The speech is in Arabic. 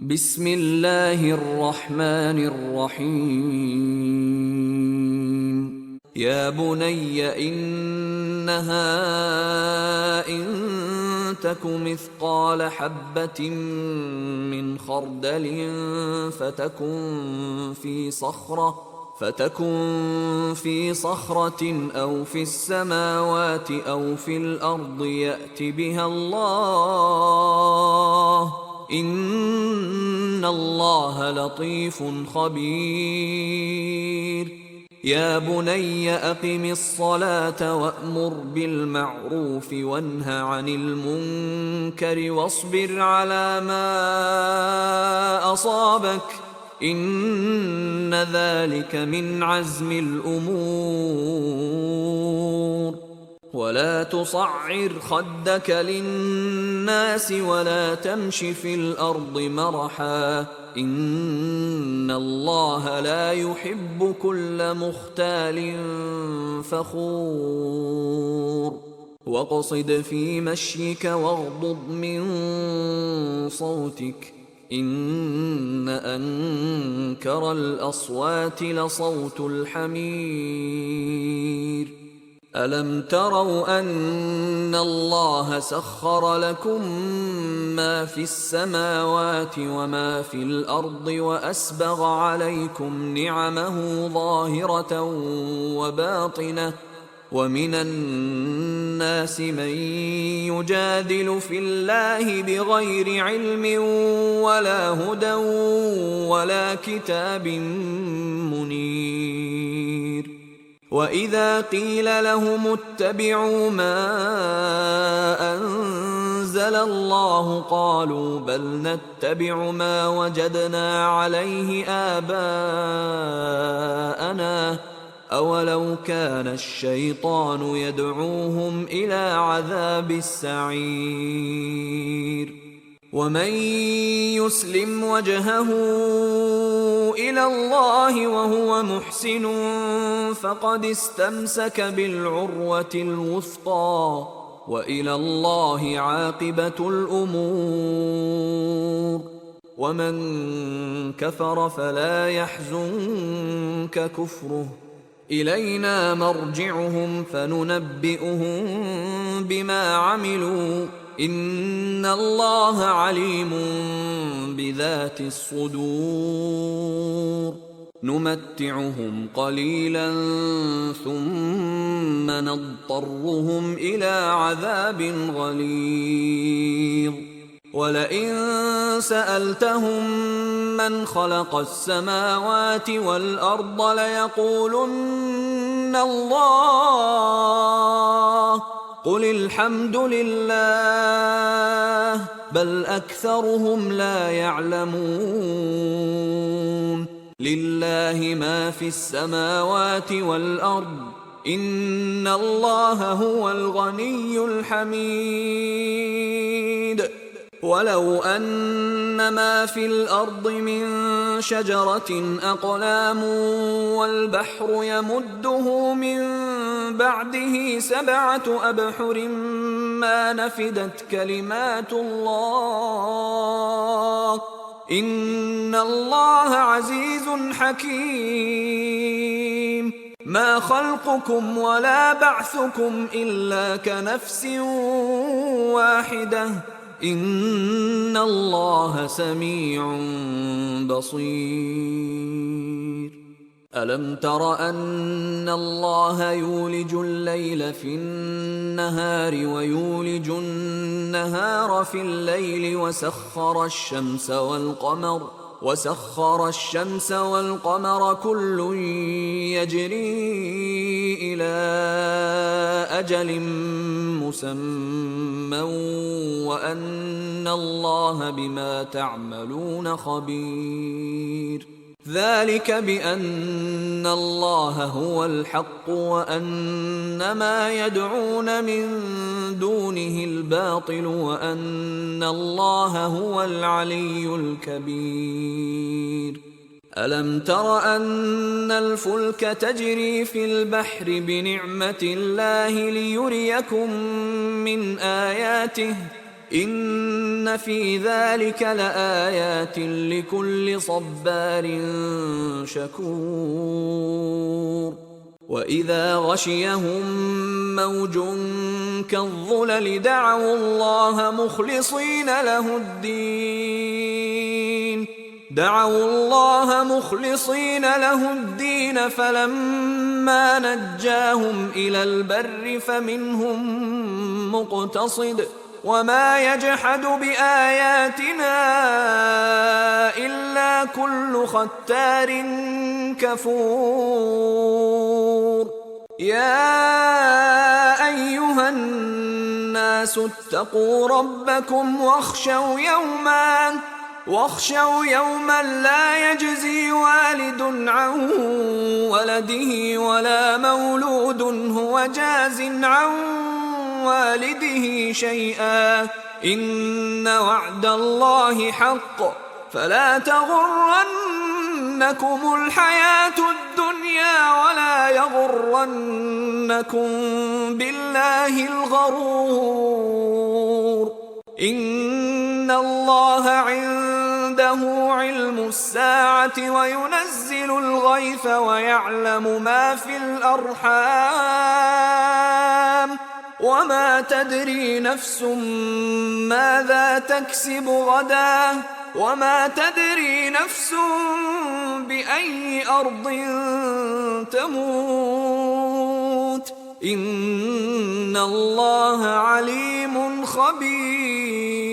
بسم الله الرحمن الرحيم يا بني إنها إن تك مثقال حبة من خردل فتكن في صخرة أو في السماوات أو في الأرض يأت بها الله إن الله لطيف خبير يا بني أقم الصلاة وأمر بالمعروف وانه عن المنكر واصبر على ما أصابك إن ذلك من عزم الأمور ولا تصعر خدك للناس ولا تمش في الأرض مرحا إن الله لا يحب كل مختال فخور واقصد في مشيك واغضض من صوتك إن أنكر الأصوات لصوت الحمير ألم تروا أن الله سخر لكم ما في السماوات وما في الأرض وأسبغ عليكم نعمه ظاهرة وباطنة ومن الناس من يجادل في الله بغير علم ولا هدى ولا كتاب منير وإذا قيل لهم اتبعوا ما أنزل الله قالوا بل نتبع ما وجدنا عليه آباءنا أولو كان الشيطان يدعوهم إلى عذاب السعير ومن يسلم وجهه إلى الله وهو محسن فقد استمسك بالعروة الوثقى وإلى الله عاقبة الأمور ومن كفر فلا يحزنك كفره إلينا مرجعهم فننبئهم بما عملوا إن الله عليم بذات الصدور نمتعهم قليلا ثم نضطرهم إلى عذاب غليظ ولئن سألتهم من خلق السماوات والأرض ليقولن الله قل الحمد لله بل أكثرهم لا يعلمون لله ما في السماوات والأرض إن الله هو الغني الحميد ولو أن ما في الأرض من شجرة أقلام والبحر يمده من بعده 7 أبحر ما نفدت كلمات الله إن الله عزيز حكيم ما خلقكم ولا بعثكم إلا كنفس واحدة إن الله سميع بصير ألم تر أن الله يولج الليل في النهار ويولج النهار في الليل وسخر الشمس والقمر كل يجري إلى أجل مسمى وأن الله بما تعملون خبير ذلك بأن الله هو الحق وأن ما يدعون من دونه الباطل وأن الله هو العلي الكبير ألم تر أن الفلك تجري في البحر بنعمة الله ليريكم من آياته إن في ذلك لآيات لكل صبار شكور. وإذا غشيهم موج كالظلل دعوا الله مخلصين له الدين فلما نجاهم إلى البر فمنهم مقتصد وما يجحد بآياتنا إلا كل ختار كفور. يا أيها الناس اتقوا ربكم واخشوا يوما لا يجزي والد عن ولده ولا مولود هو جاز عن والده شيئا إن وعد الله حق فلا تغرنكم الحياة الدنيا ولا يغرنكم بالله الغرور. إن الله عنده علم الساعة وينزل الغيث ويعلم ما في الأرحام وما تدري نفس ماذا تكسب غدا وما تدري نفس بأي أرض تموت إن الله عليم خبير.